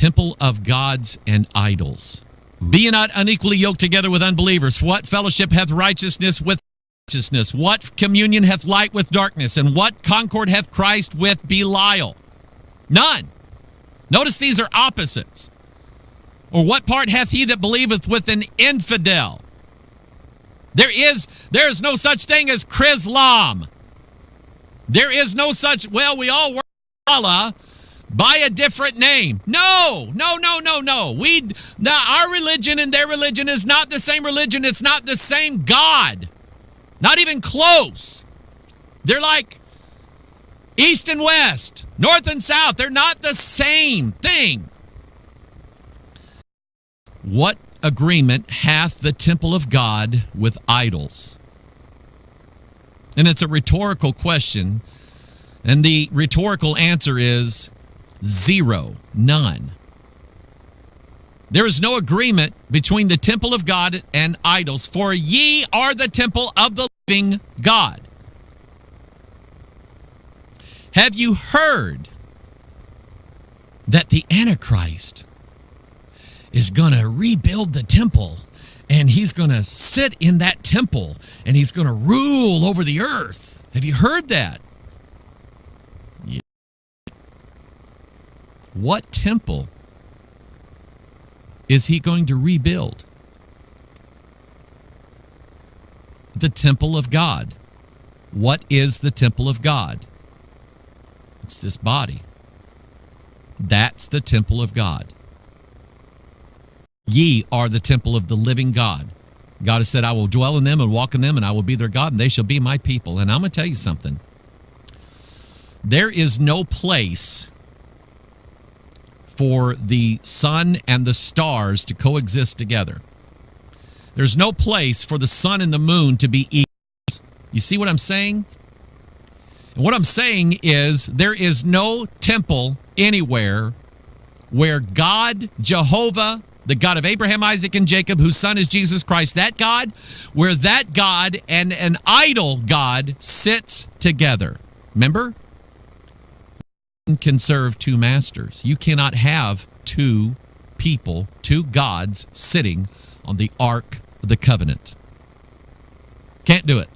temple of gods and idols. Be ye not unequally yoked together with unbelievers. What fellowship hath righteousness with righteousness? What communion hath light with darkness? And what concord hath Christ with Belial? None. Notice these are opposites. Or what part hath he that believeth with an infidel? There is no such thing as Chrislam. There is no such, well, we all worship Allah by a different name. No. Our religion and their religion is not the same religion. It's not the same God. Not even close. They're like east and west, north and south. They're not the same thing. What agreement hath the temple of God with idols? And it's a rhetorical question. And the rhetorical answer is zero, none. There is no agreement between the temple of God and idols, for ye are the temple of the living God. Have you heard that the Antichrist is going to rebuild the temple, and he's going to sit in that temple, and he's going to rule over the earth? Have you heard that? Yeah. What temple is he going to rebuild? The temple of God. What is the temple of God? It's this body. That's the temple of God. Ye are the temple of the living God. God has said, I will dwell in them and walk in them, and I will be their God, and they shall be my people. And I'm going to tell you something. There is no place for the sun and the stars to coexist together. There's no place for the sun and the moon to be equals. You see what I'm saying? And what I'm saying is there is no temple anywhere where God, Jehovah, the God of Abraham, Isaac, and Jacob, whose son is Jesus Christ, that God, where that God and an idol God sits together. Remember? You can serve two masters. You cannot have two people, two gods sitting on the Ark of the Covenant. Can't do it.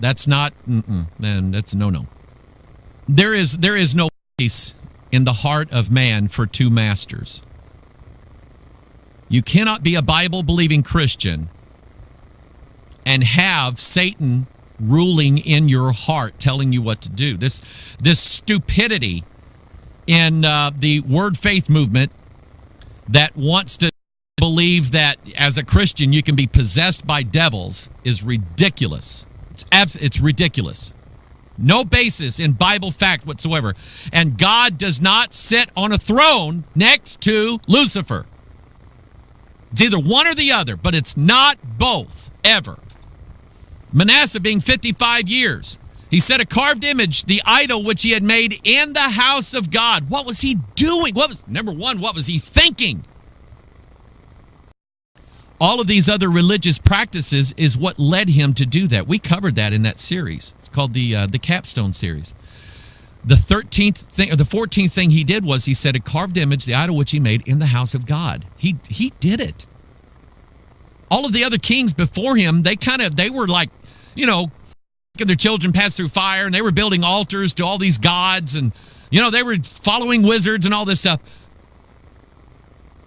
That's not, man, that's no. There is no place in the heart of man for two masters. You cannot be a Bible-believing Christian and have Satan ruling in your heart, telling you what to do. This stupidity in the Word Faith movement that wants to believe that as a Christian you can be possessed by devils is ridiculous. It's ridiculous. No basis in Bible fact whatsoever. And God does not sit on a throne next to Lucifer. It's either one or the other, but it's not both, ever. Manasseh being 55 years, he set a carved image, the idol which he had made in the house of God. What was he doing? Number one, what was he thinking? All of these other religious practices is what led him to do that. We covered that in that series. It's called the Capstone series. The 13th thing, or the 14th thing he did was he set a carved image, the idol which he made in the house of God. He did it. All of the other kings before him, they were like, making their children pass through fire, and they were building altars to all these gods, and they were following wizards and all this stuff.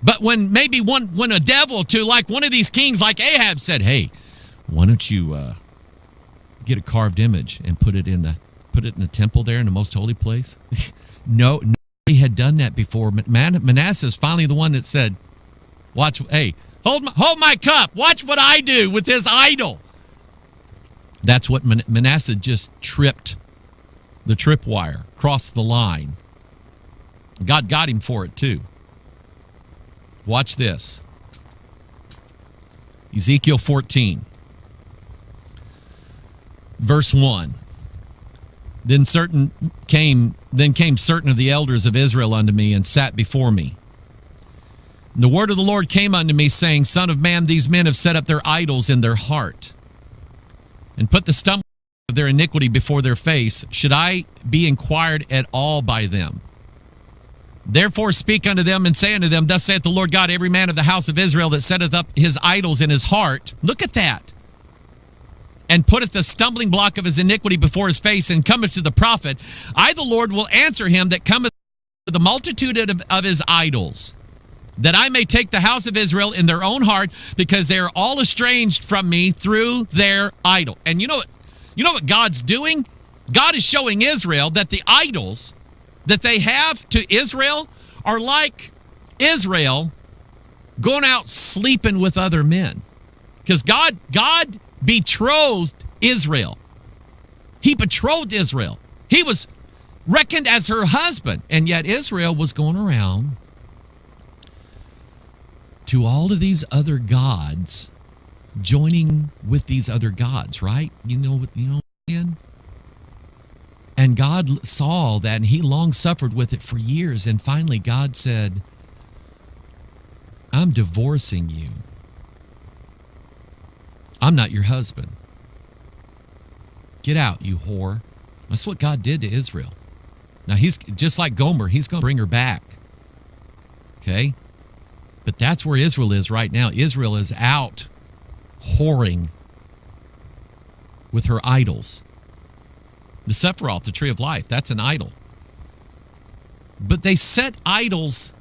But when a devil to like one of these kings like Ahab said, hey, why don't you get a carved image and put it in the temple there in the most holy place? Nobody had done that before. Manasseh is finally the one that said, watch, hey, hold my cup. Watch what I do with this idol. That's what Manasseh just tripped the tripwire, crossed the line. God got him for it too. Watch this. Ezekiel 14, verse 1. Then came certain of the elders of Israel unto me and sat before me. And the word of the Lord came unto me, saying, Son of man, these men have set up their idols in their heart, and put the stumbling of their iniquity before their face. Should I be inquired at all by them? Therefore speak unto them and say unto them, Thus saith the Lord God, every man of the house of Israel that setteth up his idols in his heart, look at that, and putteth the stumbling block of his iniquity before his face, and cometh to the prophet, I the Lord will answer him that cometh to the multitude of his idols, that I may take the house of Israel in their own heart, because they are all estranged from me through their idol. And you know what God's doing? God is showing Israel that the idols that they have to Israel are like Israel going out sleeping with other men. Because God betrothed Israel. He betrothed Israel. He was reckoned as her husband. And yet Israel was going around to all of these other gods, joining with these other gods, right? You know what I'm saying? And God saw that, and he long suffered with it for years. And finally God said, I'm divorcing you. I'm not your husband. Get out, you whore. That's what God did to Israel. Now, he's just like Gomer. He's going to bring her back. Okay? But that's where Israel is right now. Israel is out whoring with her idols. The Sephiroth, the tree of life, that's an idol. But they set idols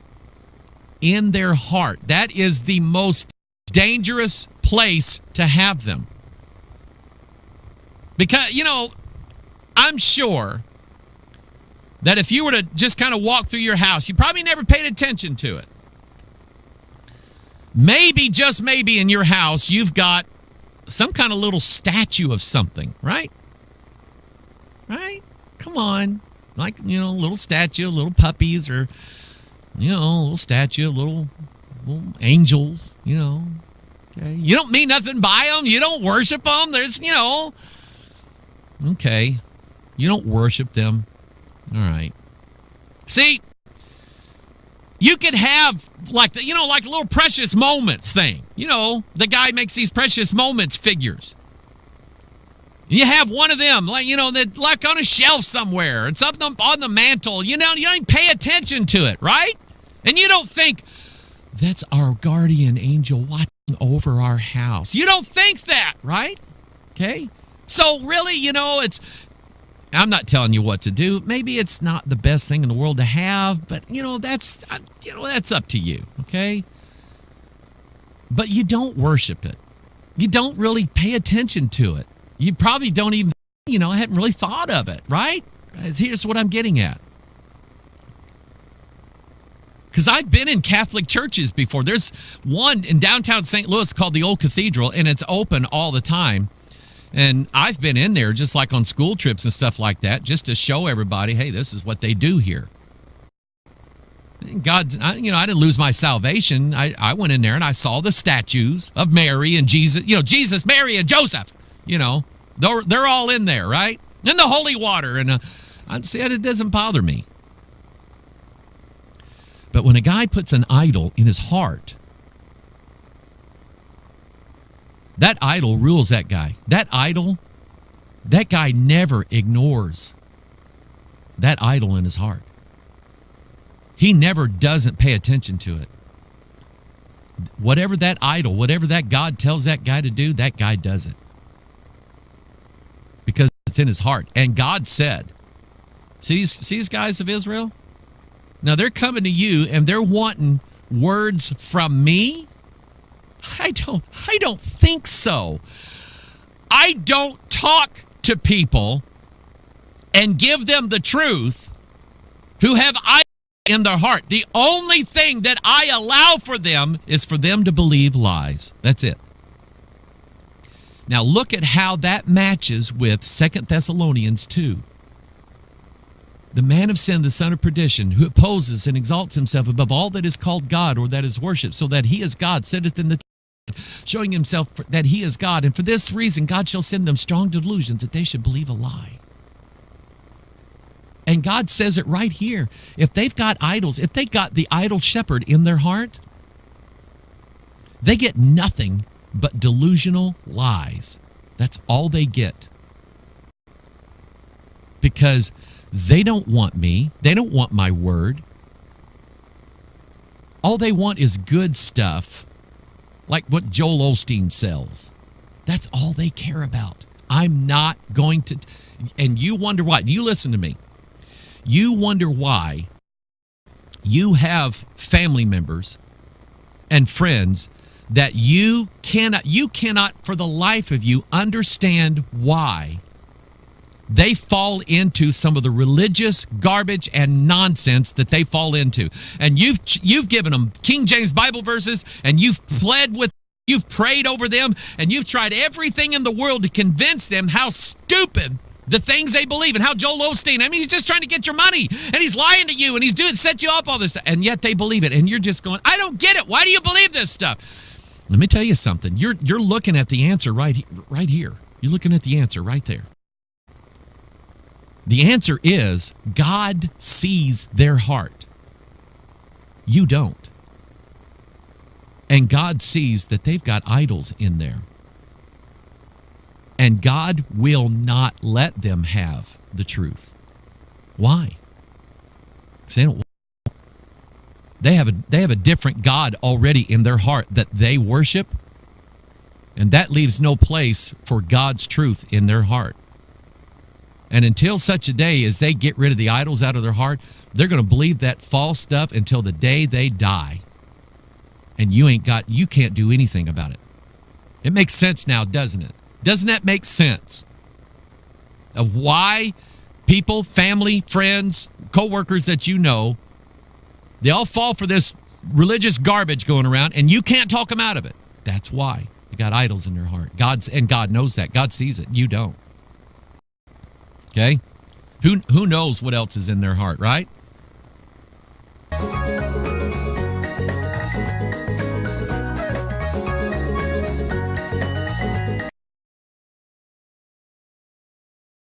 in their heart. That is the most dangerous place to have them. Because, I'm sure that if you were to just kind of walk through your house, you probably never paid attention to it. Maybe, just maybe, in your house, you've got some kind of little statue of something, right? Right? Come on. Like, a little statue of little puppies, or, a little statue of little angels, Okay. You don't mean nothing by them. You don't worship them. There's, Okay. You don't worship them. All right. See, you could have like a little precious moments thing. The guy makes these precious moments figures. You have one of them, that like on a shelf somewhere. It's up on the mantle. You don't even pay attention to it, right? And you don't think, that's our guardian angel watching over our house. You don't think that, right? Okay? So really, I'm not telling you what to do. Maybe it's not the best thing in the world to have, but that's up to you, okay? But you don't worship it. You don't really pay attention to it. You probably don't even, hadn't really thought of it, right? Here's what I'm getting at. Because I've been in Catholic churches before. There's one in downtown St. Louis called the Old Cathedral, and it's open all the time. And I've been in there just like on school trips and stuff like that, just to show everybody, hey, this is what they do here. God, I didn't lose my salvation. I went in there and I saw the statues of Mary and Jesus, Jesus, Mary, and Joseph. They're all in there, right? And the holy water. And I said it doesn't bother me. But when a guy puts an idol in his heart, that idol rules that guy. That guy never ignores that idol in his heart. He never doesn't pay attention to it. Whatever that idol, whatever that God tells that guy to do, that guy does it. Because it's in his heart. And God said, see these guys of Israel? Now they're coming to you and they're wanting words from me? I don't think so. I don't talk to people and give them the truth who have idols in their heart. The only thing that I allow for them is for them to believe lies. That's it. Now look at how that matches with 2 Thessalonians 2. The man of sin, the son of perdition, who opposes and exalts himself above all that is called God or that is worshipped, so that he is God, sitteth in the showing himself that he is God. And for this reason, God shall send them strong delusion that they should believe a lie. And God says it right here. If they've got idols, if they got the idol shepherd in their heart, they get nothing but delusional lies. That's all they get. Because they don't want me. They don't want my word. All they want is good stuff, like what Joel Osteen sells. That's all they care about. I'm not going to... And you wonder why. You listen to me. You wonder why you have family members and friends that you cannot for the life of you understand why they fall into some of the religious garbage and nonsense that they fall into. And you've given them King James Bible verses, and you've prayed over them, and you've tried everything in the world to convince them how stupid the things they believe, and how Joel Osteen, I mean, he's just trying to get your money, and he's lying to you, and he's set you up all this stuff, and yet they believe it, and you're just going, I don't get it. Why do you believe this stuff? Let me tell you something. You're looking at the answer right here. You're looking at the answer right there. The answer is God sees their heart. You don't. And God sees that they've got idols in there. And God will not let them have the truth. Why? Because they have a different God already in their heart that they worship, and that leaves no place for God's truth in their heart. And until such a day as they get rid of the idols out of their heart, they're going to believe that false stuff until the day they die. And you can't do anything about it. It makes sense now, doesn't it? Doesn't that make sense? Of why people, family, friends, co-workers that you know, they all fall for this religious garbage going around, and you can't talk them out of it. That's why. They got idols in their heart. And God knows that. God sees it. You don't. Okay? Who knows what else is in their heart, right?